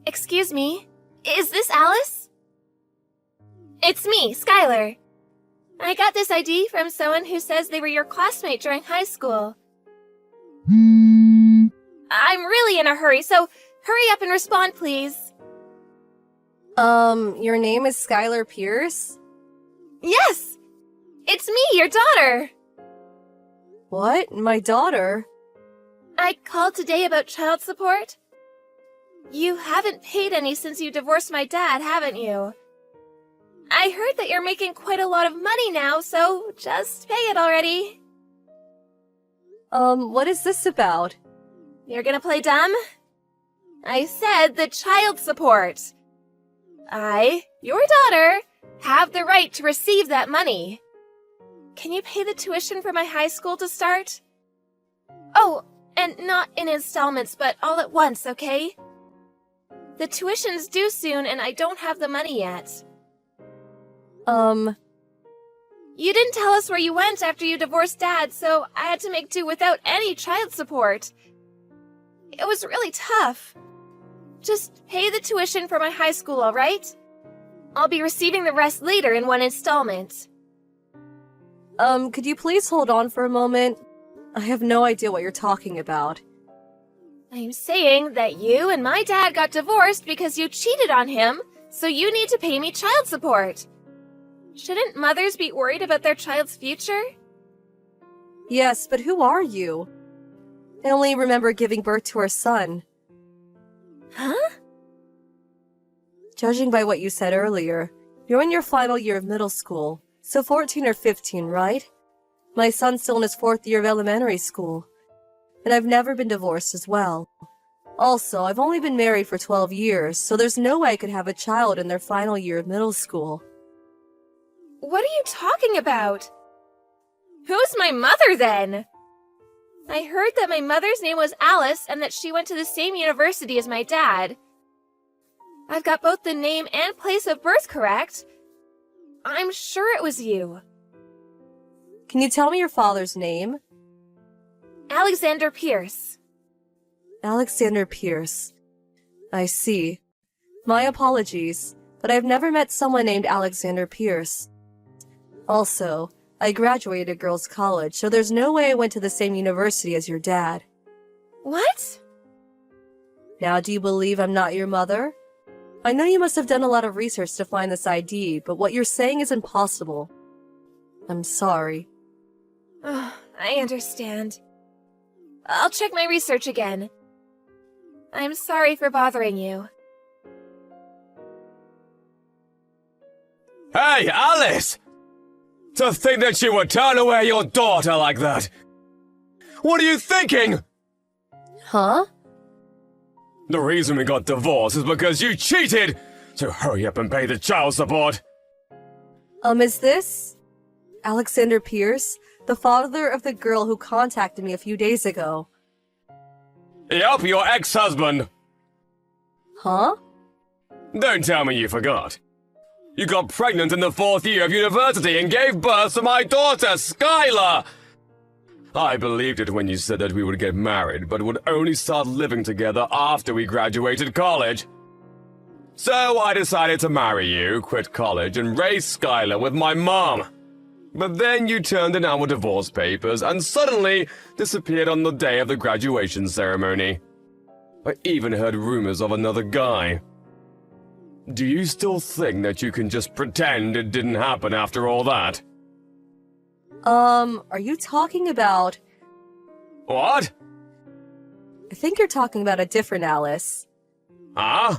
Excuse me, is this Alice? It's me, Skylar. I got this ID from someone who says they were your classmate during high school. I'm really in a hurry, so hurry up and respond, please. Your name is Skylar Pierce? Yes! It's me, your daughter! What? My daughter? I called today about child support. You haven't paid any since you divorced my dad, haven't you? I heard that you're making quite a lot of money now, so just pay it already. What is this about? You're gonna play dumb? I said the child support. I, your daughter, have the right to receive that money. Can you pay the tuition for my high school to start? Oh, and not in installments, but all at once, okay? The tuition's due soon and I don't have the money yet. You didn't tell us where you went after you divorced Dad, so I had to make do without any child support. It was really tough. Just pay the tuition for my high school, all right? I'll be receiving the rest later in one installment. Could you please hold on for a moment? I have no idea what you're talking about. I'm saying that you and my dad got divorced because you cheated on him, so you need to pay me child support. Shouldn't mothers be worried about their child's future? Yes, but who are you? I only remember giving birth to our son. Huh? Judging by what you said earlier, you're in your final year of middle school, so 14 or 15, right? My son's still in his 4th year of elementary school. And I've never been divorced as well. Also, I've only been married for 12 years, so there's no way I could have a child in their final year of middle school. What are you talking about? Who's my mother, then? I heard that my mother's name was Alice and that she went to the same university as my dad. I've got both the name and place of birth correct. I'm sure it was you. Can you tell me your father's name? Alexander Pierce. Alexander Pierce. I see. My apologies, but I've never met someone named Alexander Pierce. Also, I graduated girls' college, so there's no way I went to the same university as your dad. What? Now, do you believe I'm not your mother? I know you must have done a lot of research to find this ID, but what you're saying is impossible. I'm sorry. Oh, I understand. I'll check my research again. I'm sorry for bothering you. Hey, Alice! To think that you would turn away your daughter like that! What are you thinking? Huh? The reason we got divorced is because you cheated! So hurry up and pay the child support! Is this Alexander Pierce, the father of the girl who contacted me a few days ago? Yup, your ex-husband! Huh? Don't tell me you forgot. You got pregnant in the 4th year of university and gave birth to my daughter, Skylar! I believed it when you said that we would get married, but would only start living together after we graduated college. So I decided to marry you, quit college, and raise Skylar with my mom. But then you turned in our divorce papers and suddenly disappeared on the day of the graduation ceremony. I even heard rumors of another guy. Do you still think that you can just pretend it didn't happen after all that? Are you talking about... What? I think you're talking about a different Alice. Huh?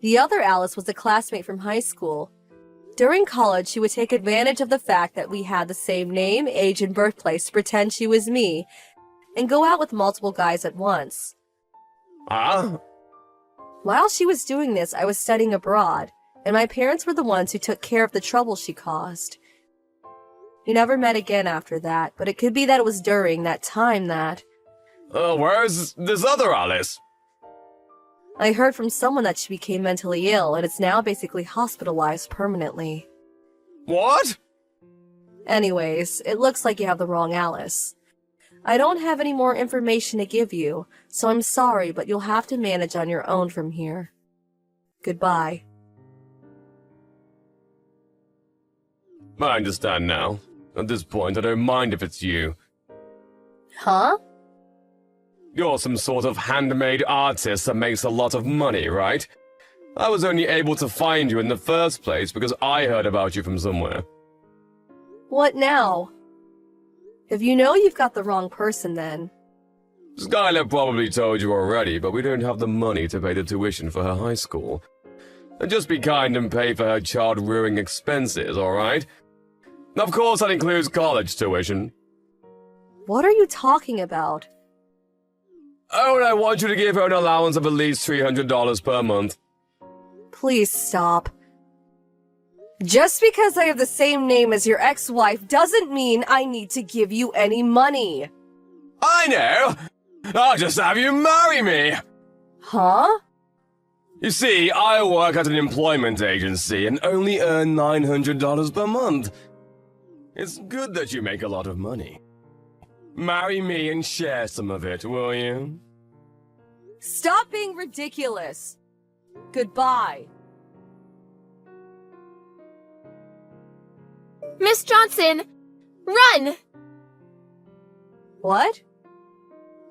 The other Alice was a classmate from high school. During college, she would take advantage of the fact that we had the same name, age, and birthplace to pretend she was me, and go out with multiple guys at once. Huh? While she was doing this, I was studying abroad, and my parents were the ones who took care of the trouble she caused. We never met again after that, but it could be that it was during that time that... Where's this other Alice? I heard from someone that she became mentally ill and is now basically hospitalized permanently. What? Anyways, it looks like you have the wrong Alice. I don't have any more information to give you, so I'm sorry, but you'll have to manage on your own from here. Goodbye. I understand now. At this point, I don't mind if it's you. Huh? You're some sort of handmade artist that makes a lot of money, right? I was only able to find you in the first place because I heard about you from somewhere. What now? If you know, you've got the wrong person then. Skylar probably told you already, but we don't have the money to pay the tuition for her high school. And just be kind and pay for her child-rearing expenses, alright? Of course that includes college tuition. What are you talking about? Oh, and I want you to give her an allowance of at least $300 per month. Please stop. Just because I have the same name as your ex-wife doesn't mean I need to give you any money. I know! I'll just have you marry me! Huh? You see, I work at an employment agency and only earn $900 per month. It's good that you make a lot of money. Marry me and share some of it, will you? Stop being ridiculous. Goodbye. Miss Johnson, run! What?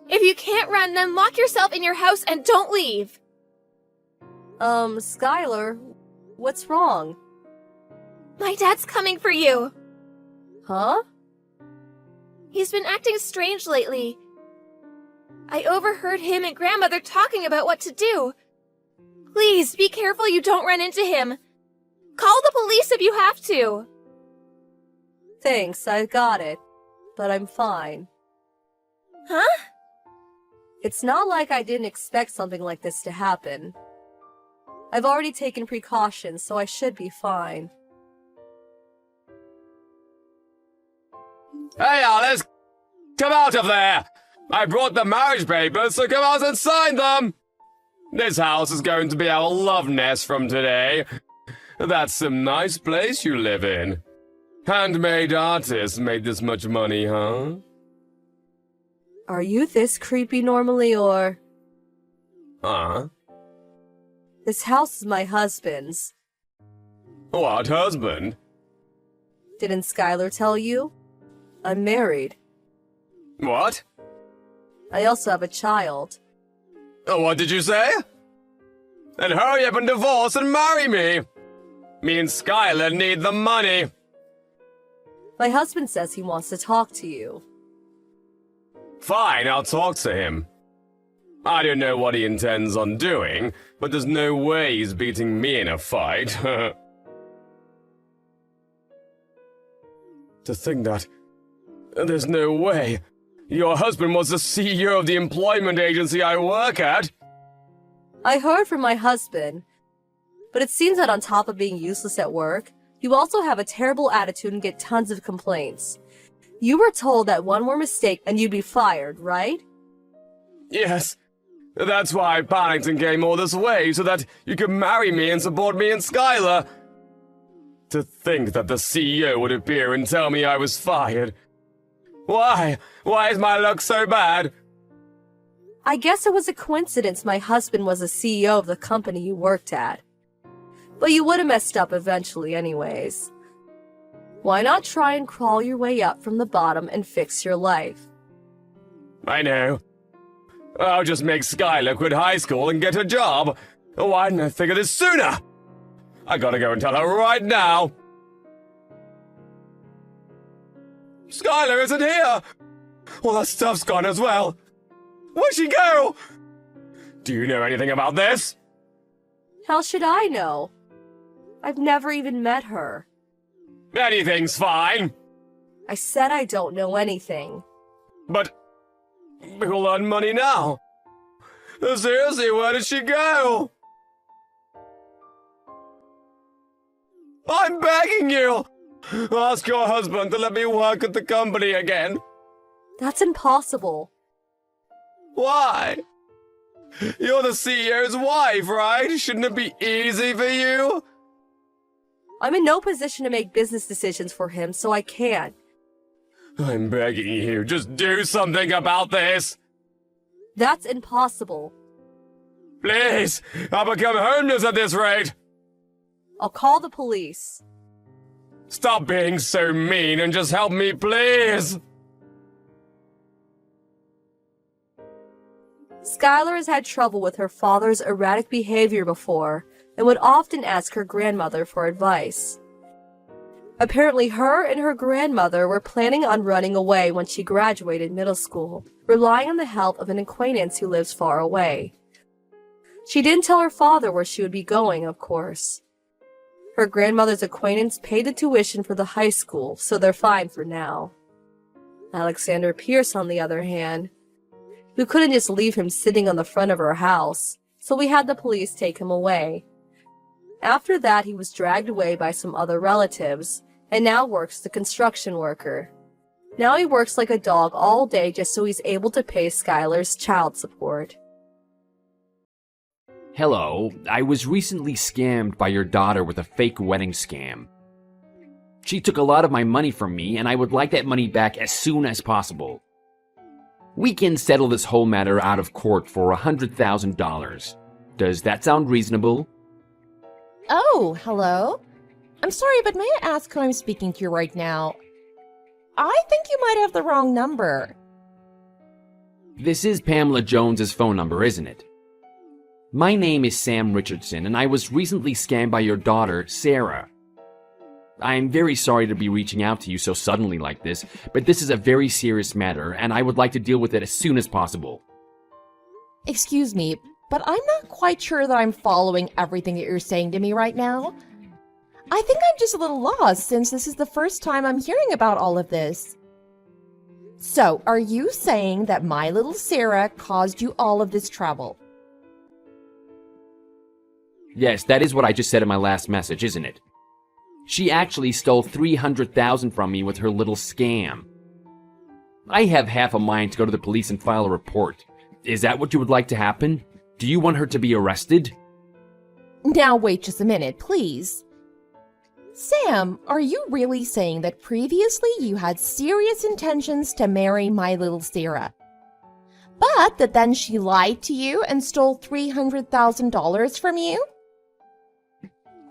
If you can't run, then lock yourself in your house and don't leave. Skylar, what's wrong? My dad's coming for you. Huh? He's been acting strange lately. I overheard him and Grandmother talking about what to do. Please, be careful you don't run into him. Call the police if you have to. Thanks, I got it. But I'm fine. Huh? It's not like I didn't expect something like this to happen. I've already taken precautions, so I should be fine. Hey, Alice! Come out of there! I brought the marriage papers, so come out and sign them! This house is going to be our love nest from today. That's some nice place you live in. Handmade artists made this much money, huh? Are you this creepy normally, or...? Huh? This house is my husband's. What husband? Didn't Skylar tell you? I'm married. What? I also have a child. What did you say? Then hurry up and divorce and marry me! Me and Skylar need the money! My husband says he wants to talk to you. Fine, I'll talk to him. I don't know what he intends on doing, but there's no way he's beating me in a fight. To think that... There's no way. Your husband was the CEO of the employment agency I work at. I heard from my husband, but it seems that on top of being useless at work, you also have a terrible attitude and get tons of complaints. You were told that one more mistake and you'd be fired, right? Yes. That's why I panicked and came all this way, so that you could marry me and support me and Skylar. To think that the CEO would appear and tell me I was fired. Why? Why is my luck so bad? I guess it was a coincidence my husband was the CEO of the company you worked at. But you would have messed up eventually anyways. Why not try and crawl your way up from the bottom and fix your life? I know. I'll just make Skylar quit high school and get a job. Why didn't I think of this sooner? I gotta go and tell her right now. Skylar isn't here! All that stuff's gone as well. Where'd she go? Do you know anything about this? How should I know? I've never even met her. Anything's fine. I said I don't know anything. But we'll earn money now. Seriously, where did she go? I'm begging you! Ask your husband to let me work at the company again. That's impossible. Why? You're the CEO's wife, right? Shouldn't it be easy for you? I'm in no position to make business decisions for him, so I can't. I'm begging you, just do something about this! That's impossible. Please! I'll become homeless at this rate! I'll call the police. Stop being so mean and just help me, please! Skylar has had trouble with her father's erratic behavior before and would often ask her grandmother for advice. Apparently, her and her grandmother were planning on running away when she graduated middle school, relying on the help of an acquaintance who lives far away. She didn't tell her father where she would be going, of course. Her grandmother's acquaintance paid the tuition for the high school, so they're fine for now. Alexander Pierce, on the other hand, we couldn't just leave him sitting on the front of our house, so we had the police take him away. After that, he was dragged away by some other relatives, and now works as a construction worker. Now he works like a dog all day just so he's able to pay Skylar's child support. Hello, I was recently scammed by your daughter with a fake wedding scam. She took a lot of my money from me, and I would like that money back as soon as possible. We can settle this whole matter out of court for $100,000. Does that sound reasonable? Oh, hello. I'm sorry, but may I ask who I'm speaking to right now? I think you might have the wrong number. This is Pamela Jones's phone number, isn't it? My name is Sam Richardson, and I was recently scammed by your daughter, Sarah. I'm very sorry to be reaching out to you so suddenly like this, but this is a very serious matter, and I would like to deal with it as soon as possible. Excuse me, but I'm not quite sure that I'm following everything that you're saying to me right now. I think I'm just a little lost since this is the first time I'm hearing about all of this. So, are you saying that my little Sarah caused you all of this trouble? Yes, that is what I just said in my last message, isn't it? She actually stole $300,000 from me with her little scam. I have half a mind to go to the police and file a report. Is that what you would like to happen? Do you want her to be arrested? Now wait just a minute, please. Sam, are you really saying that previously you had serious intentions to marry my little Sarah, but that then she lied to you and stole $300,000 from you?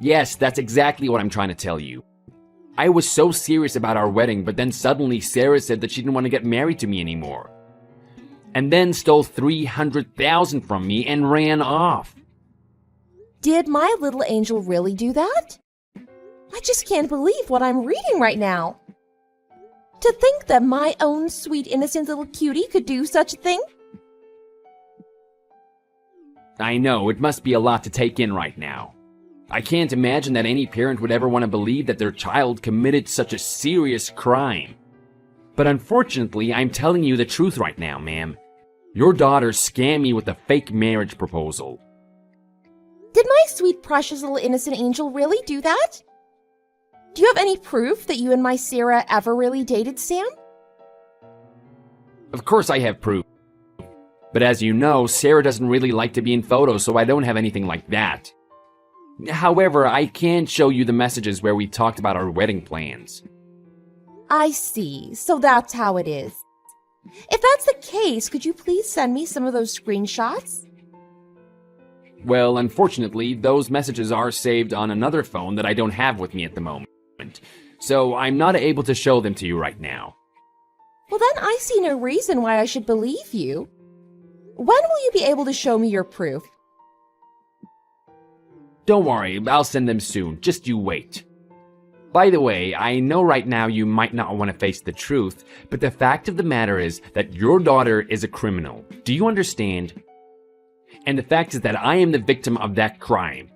Yes, that's exactly what I'm trying to tell you. I was so serious about our wedding, but then suddenly Sarah said that she didn't want to get married to me anymore. And then stole $300,000 from me and ran off. Did my little angel really do that? I just can't believe what I'm reading right now. To think that my own sweet innocent little cutie could do such a thing? I know, it must be a lot to take in right now. I can't imagine that any parent would ever want to believe that their child committed such a serious crime. But unfortunately, I'm telling you the truth right now, ma'am. Your daughter scammed me with a fake marriage proposal. Did my sweet precious little innocent angel really do that? Do you have any proof that you and my Sarah ever really dated, Sam? Of course I have proof. But as you know, Sarah doesn't really like to be in photos, so I don't have anything like that. However, I can show you the messages where we talked about our wedding plans. I see. So that's how it is. If that's the case, could you please send me some of those screenshots? Well, unfortunately, those messages are saved on another phone that I don't have with me at the moment. So I'm not able to show them to you right now. Well, then I see no reason why I should believe you. When will you be able to show me your proof? Don't worry, I'll send them soon. Just you wait. By the way, I know right now you might not want to face the truth, but the fact of the matter is that your daughter is a criminal. Do you understand? And the fact is that I am the victim of that crime.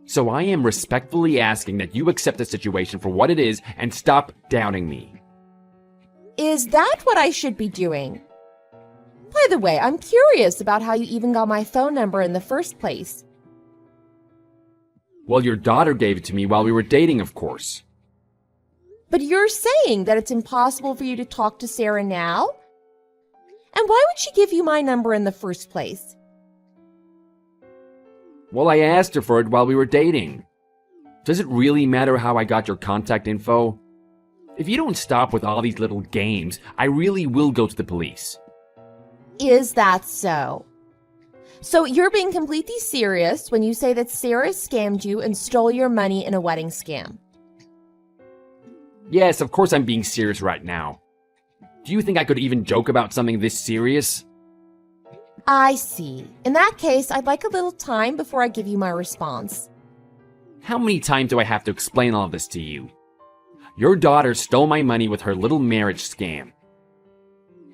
So I am respectfully asking that you accept the situation for what it is and stop doubting me. Is that what I should be doing? By the way, I'm curious about how you even got my phone number in the first place. Well, your daughter gave it to me while we were dating, of course. But you're saying that it's impossible for you to talk to Sarah now? And why would she give you my number in the first place? Well, I asked her for it while we were dating. Does it really matter how I got your contact info? If you don't stop with all these little games, I really will go to the police. Is that so? So you're being completely serious when you say that Sarah scammed you and stole your money in a wedding scam? Yes, of course I'm being serious right now. Do you think I could even joke about something this serious? I see. In that case, I'd like a little time before I give you my response. How many times do I have to explain all this to you? Your daughter stole my money with her little marriage scam.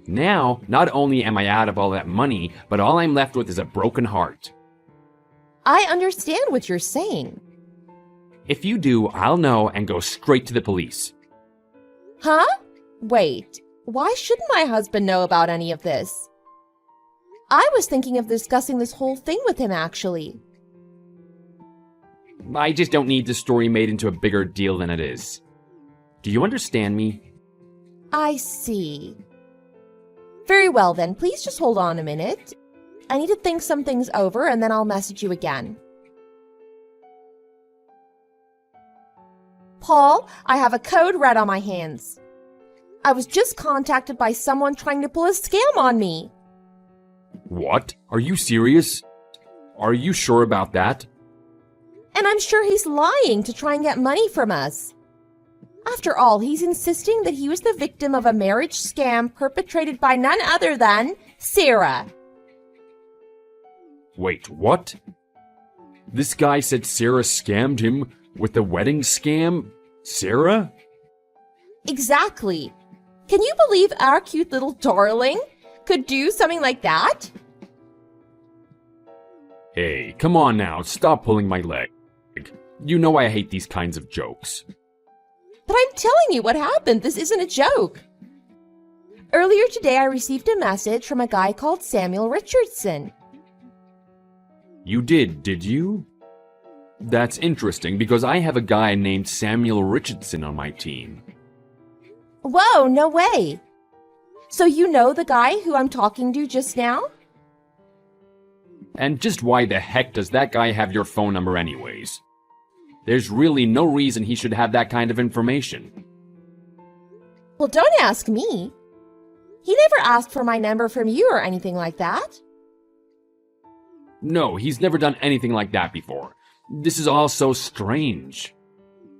Now, not only am I out of all that money, but all I'm left with is a broken heart. I understand what you're saying. If you do, I'll know and go straight to the police. Huh? Wait, why shouldn't my husband know about any of this? I was thinking of discussing this whole thing with him, actually. I just don't need the story made into a bigger deal than it is. Do you understand me? I see. Very well then, please just hold on a minute. I need to think some things over and then I'll message you again. Paul, I have a code red on my hands. I was just contacted by someone trying to pull a scam on me. What? Are you serious? Are you sure about that? And I'm sure he's lying to try and get money from us. After all, he's insisting that he was the victim of a marriage scam perpetrated by none other than Sarah. Wait, what? This guy said Sarah scammed him with the wedding scam? Sarah? Exactly. Can you believe our cute little darling could do something like that? Hey, come on now, stop pulling my leg. You know I hate these kinds of jokes. But I'm telling you what happened. This isn't a joke. Earlier today, I received a message from a guy called Samuel Richardson. You did you? That's interesting because I have a guy named Samuel Richardson on my team. Whoa, no way. So you know the guy who I'm talking to just now? And just why the heck does that guy have your phone number anyways? There's really no reason he should have that kind of information. Well, don't ask me. He never asked for my number from you or anything like that. No, he's never done anything like that before. This is all so strange.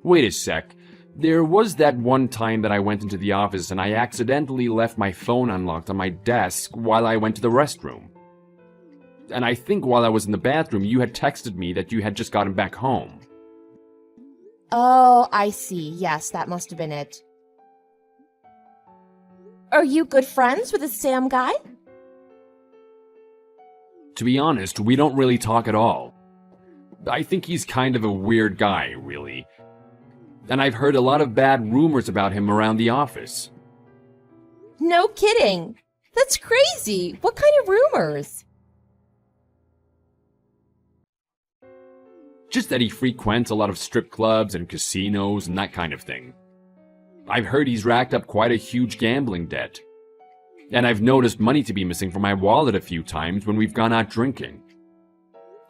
Wait a sec. There was that one time that I went into the office and I accidentally left my phone unlocked on my desk while I went to the restroom. And I think while I was in the bathroom, you had texted me that you had just gotten back home. Oh, I see. Yes, that must have been it. Are you good friends with this Sam guy? To be honest, we don't really talk at all. I think he's kind of a weird guy, really. And I've heard a lot of bad rumors about him around the office. No kidding. That's crazy. What kind of rumors? Just that he frequents a lot of strip clubs and casinos and that kind of thing. I've heard he's racked up quite a huge gambling debt. And I've noticed money to be missing from my wallet a few times when we've gone out drinking.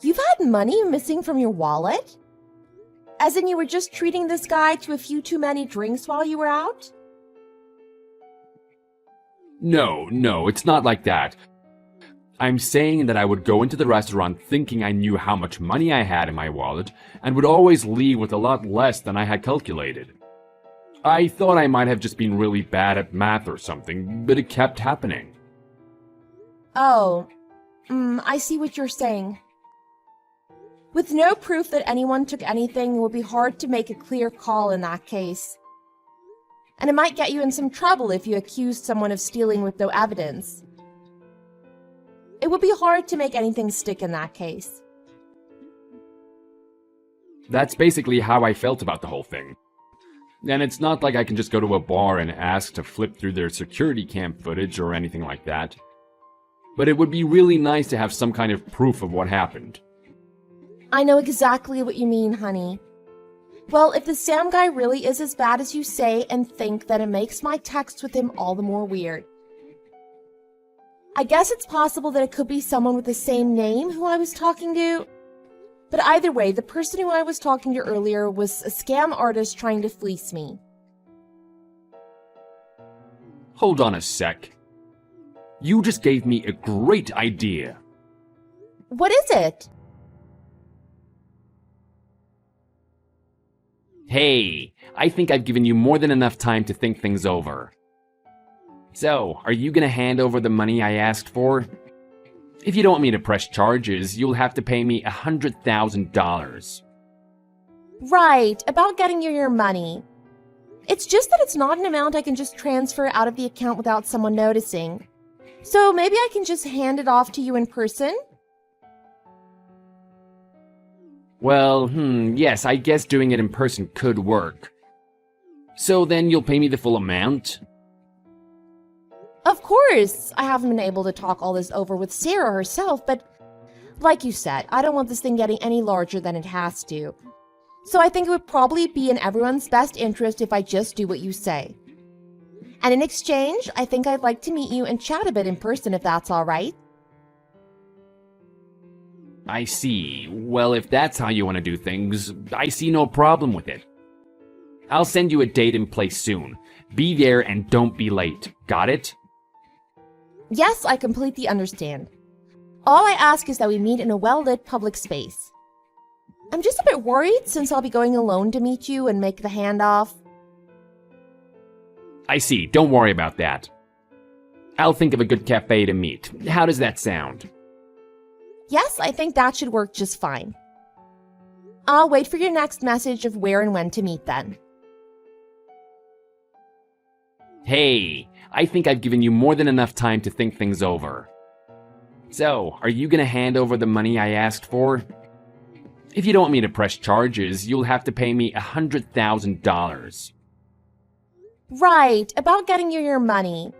You've had money missing from your wallet? As in you were just treating this guy to a few too many drinks while you were out? No, it's not like that. I'm saying that I would go into the restaurant thinking I knew how much money I had in my wallet and would always leave with a lot less than I had calculated. I thought I might have just been really bad at math or something, but it kept happening. Oh, I see what you're saying. With no proof that anyone took anything, it would be hard to make a clear call in that case. And it might get you in some trouble if you accused someone of stealing with no evidence. It would be hard to make anything stick in that case. That's basically how I felt about the whole thing. And it's not like I can just go to a bar and ask to flip through their security cam footage or anything like that. But it would be really nice to have some kind of proof of what happened. I know exactly what you mean, honey. Well, if the Sam guy really is as bad as you say and think, then it makes my text with him all the more weird. I guess it's possible that it could be someone with the same name who I was talking to. But either way, the person who I was talking to earlier was a scam artist trying to fleece me. Hold on a sec. You just gave me a great idea. What is it? Hey, I think I've given you more than enough time to think things over. So, are you gonna hand over the money I asked for? If you don't want me to press charges, you'll have to pay me $100,000. Right, about getting you your money. It's just that it's not an amount I can just transfer out of the account without someone noticing. So maybe I can just hand it off to you in person? Well, yes, I guess doing it in person could work. So then you'll pay me the full amount? Of course! I haven't been able to talk all this over with Sarah herself, but like you said, I don't want this thing getting any larger than it has to. So I think it would probably be in everyone's best interest if I just do what you say. And in exchange, I think I'd like to meet you and chat a bit in person if that's all right. I see. Well, if that's how you want to do things, I see no problem with it. I'll send you a date and place soon. Be there and don't be late. Got it? Yes, I completely understand. All I ask is that we meet in a well-lit public space. I'm just a bit worried since I'll be going alone to meet you and make the handoff. I see. Don't worry about that. I'll think of a good cafe to meet. How does that sound? Yes, I think that should work just fine. I'll wait for your next message of where and when to meet then. Hey, I think I've given you more than enough time to think things over. So, are you gonna hand over the money I asked for? If you don't want me to press charges, you'll have to pay me $100,000. Right, about getting you your money.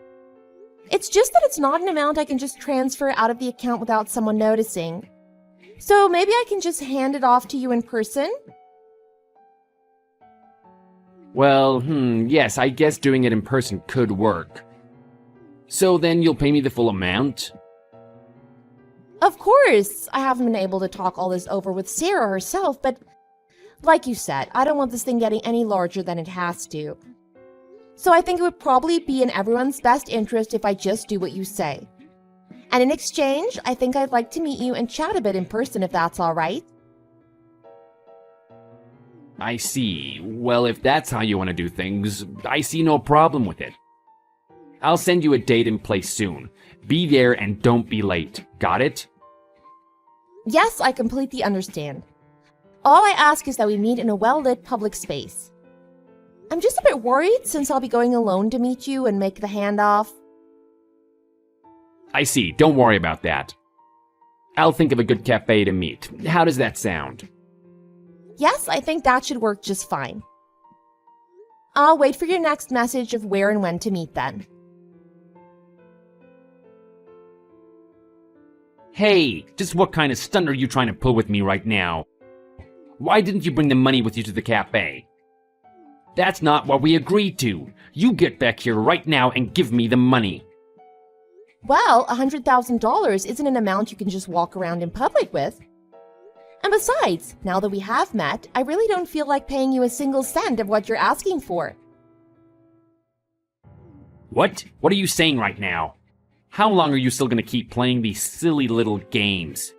It's just that it's not an amount I can just transfer out of the account without someone noticing. So maybe I can just hand it off to you in person? Well, yes, I guess doing it in person could work. So then you'll pay me the full amount? Of course! I haven't been able to talk all this over with Sarah herself, but like you said, I don't want this thing getting any larger than it has to. So I think it would probably be in everyone's best interest if I just do what you say. And in exchange, I think I'd like to meet you and chat a bit in person if that's all right. I see. Well, if that's how you want to do things, I see no problem with it. I'll send you a date and place soon. Be there and don't be late. Got it? Yes, I completely understand. All I ask is that we meet in a well-lit public space. I'm just a bit worried since I'll be going alone to meet you and make the handoff. I see. Don't worry about that. I'll think of a good cafe to meet. How does that sound? Yes, I think that should work just fine. I'll wait for your next message of where and when to meet then. Hey, just what kind of stunt are you trying to pull with me right now? Why didn't you bring the money with you to the cafe? That's not what we agreed to. You get back here right now and give me the money. Well, $100,000 isn't an amount you can just walk around in public with. And besides, now that we have met, I really don't feel like paying you a single cent of what you're asking for. What? What are you saying right now? How long are you still gonna keep playing these silly little games?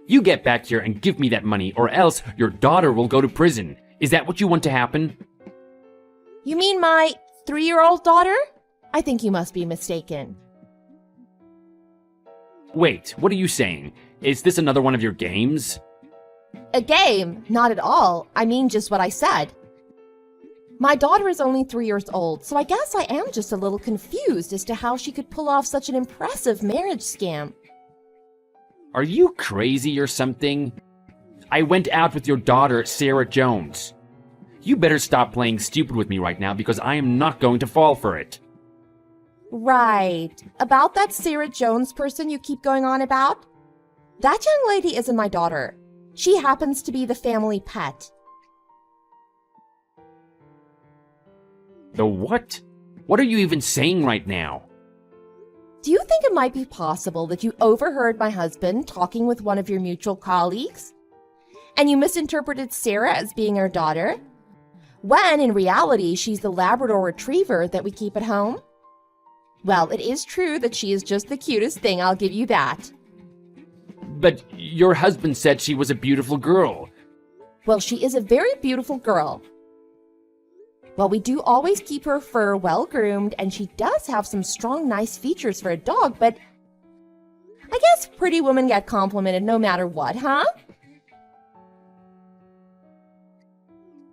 You get back here and give me that money, or else your daughter will go to prison. Is that what you want to happen? You mean my 3-year-old daughter? I think you must be mistaken. Wait, what are you saying? Is this another one of your games? A game? Not at all. I mean just what I said. My daughter is only 3 years old, so I guess I am just a little confused as to how she could pull off such an impressive marriage scam. Are you crazy or something? I went out with your daughter, Sarah Jones. You better stop playing stupid with me right now because I am not going to fall for it. Right. About that Sarah Jones person you keep going on about? That young lady isn't my daughter. She happens to be the family pet. The what? What are you even saying right now? Do you think it might be possible that you overheard my husband talking with one of your mutual colleagues? And you misinterpreted Sarah as being our daughter? When, in reality, she's the Labrador Retriever that we keep at home? Well, it is true that she is just the cutest thing, I'll give you that. But your husband said she was a beautiful girl. Well, she is a very beautiful girl. Well, we do always keep her fur well groomed, and she does have some strong, nice features for a dog, but I guess pretty women get complimented no matter what, huh?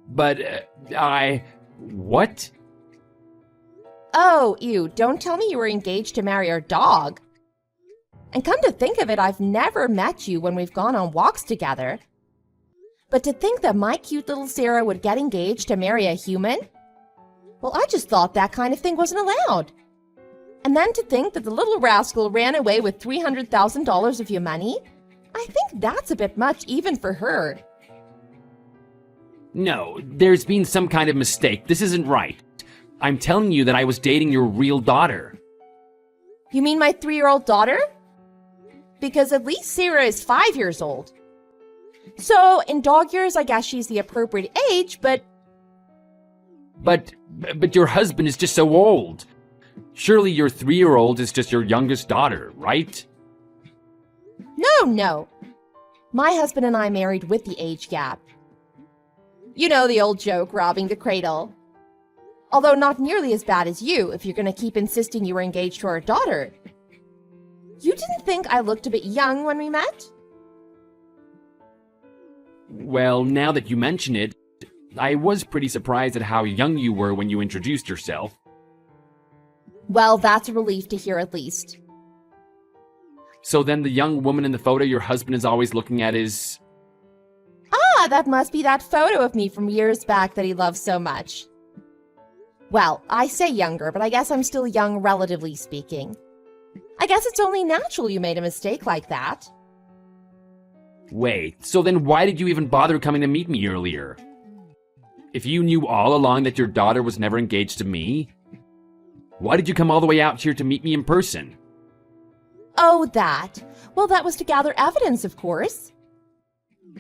But what? Oh, ew, don't tell me you were engaged to marry our dog. And come to think of it, I've never met you when we've gone on walks together. But to think that my cute little Sarah would get engaged to marry a human? Well, I just thought that kind of thing wasn't allowed. And then to think that the little rascal ran away with $300,000 of your money? I think that's a bit much even for her. No, there's been some kind of mistake. This isn't right. I'm telling you that I was dating your real daughter. You mean my 3-year-old daughter? Because at least Sarah is 5 years old. So, in dog years, I guess she's the appropriate age, but... But your husband is just so old. Surely your 3-year-old is just your youngest daughter, right? No. My husband and I married with the age gap. You know the old joke, robbing the cradle. Although not nearly as bad as you, if you're going to keep insisting you were engaged to our daughter. You didn't think I looked a bit young when we met? Well, now that you mention it, I was pretty surprised at how young you were when you introduced yourself. Well, that's a relief to hear at least. So then the young woman in the photo your husband is always looking at is... Ah, that must be that photo of me from years back that he loves so much. Well, I say younger, but I guess I'm still young relatively speaking. I guess it's only natural you made a mistake like that. Wait, so then why did you even bother coming to meet me earlier? If you knew all along that your daughter was never engaged to me, why did you come all the way out here to meet me in person? Oh, that. Well, that was to gather evidence, of course.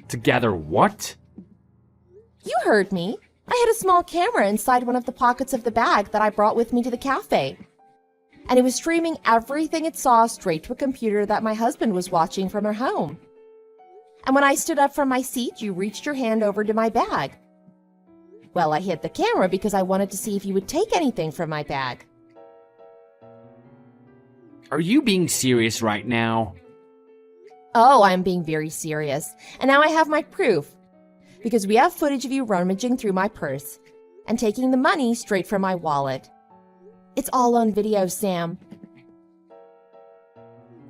To gather what? You heard me. I had a small camera inside one of the pockets of the bag that I brought with me to the cafe. And it was streaming everything it saw straight to a computer that my husband was watching from our home. And when I stood up from my seat, you reached your hand over to my bag. Well, I hid the camera because I wanted to see if you would take anything from my bag. Are you being serious right now? Oh, I'm being very serious. And now I have my proof. Because we have footage of you rummaging through my purse and taking the money straight from my wallet. It's all on video, Sam.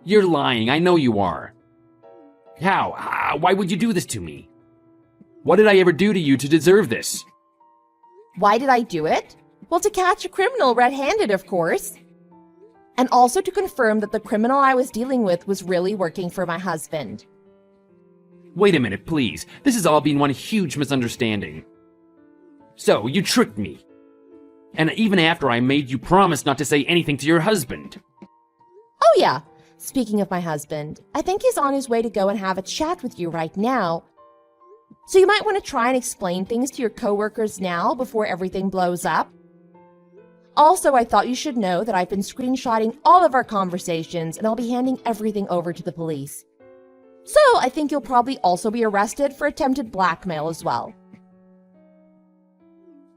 You're lying, I know you are. How? Why would you do this to me? What did I ever do to you to deserve this? Why did I do it? Well, to catch a criminal red-handed, of course. And also to confirm that the criminal I was dealing with was really working for my husband. Wait a minute, please. This has all been one huge misunderstanding. So, you tricked me. And even after I made you promise not to say anything to your husband. Oh yeah, speaking of my husband, I think he's on his way to go and have a chat with you right now. So you might want to try and explain things to your coworkers now before everything blows up. Also, I thought you should know that I've been screenshotting all of our conversations and I'll be handing everything over to the police. So I think you'll probably also be arrested for attempted blackmail as well.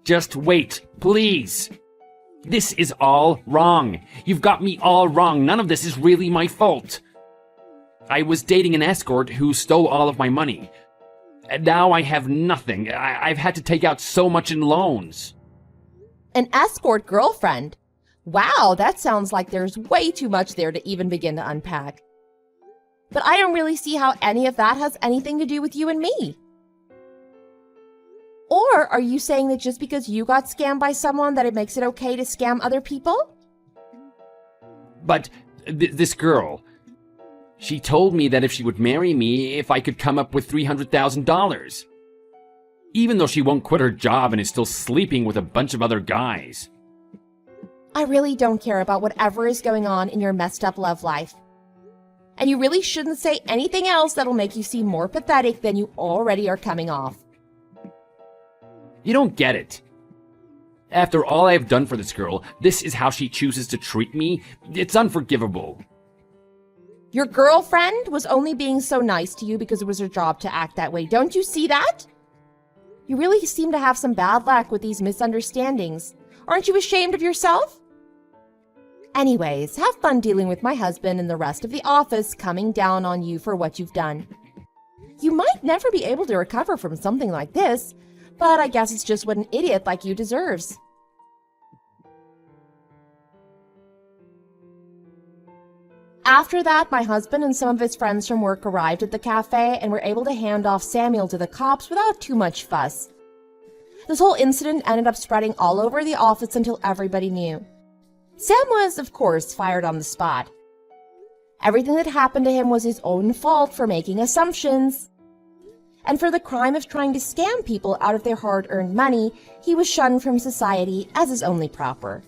Just wait, please. This is all wrong. You've got me all wrong. None of this is really my fault. I was dating an escort who stole all of my money. And now I have nothing. I've had to take out so much in loans. An escort girlfriend? Wow, that sounds like there's way too much there to even begin to unpack. But I don't really see how any of that has anything to do with you and me. Or are you saying that just because you got scammed by someone that it makes it okay to scam other people? But this girl, she told me that if she would marry me, if I could come up with $300,000. Even though she won't quit her job and is still sleeping with a bunch of other guys. I really don't care about whatever is going on in your messed up love life. And you really shouldn't say anything else that'll make you seem more pathetic than you already are coming off. You don't get it. After all I have done for this girl, this is how she chooses to treat me? It's unforgivable. Your girlfriend was only being so nice to you because it was her job to act that way. Don't you see that? You really seem to have some bad luck with these misunderstandings. Aren't you ashamed of yourself? Anyways, have fun dealing with my husband and the rest of the office coming down on you for what you've done. You might never be able to recover from something like this, but I guess it's just what an idiot like you deserves. After that, my husband and some of his friends from work arrived at the cafe and were able to hand off Samuel to the cops without too much fuss. This whole incident ended up spreading all over the office until everybody knew. Sam was, of course, fired on the spot. Everything that happened to him was his own fault for making assumptions. And for the crime of trying to scam people out of their hard-earned money, he was shunned from society as is only proper.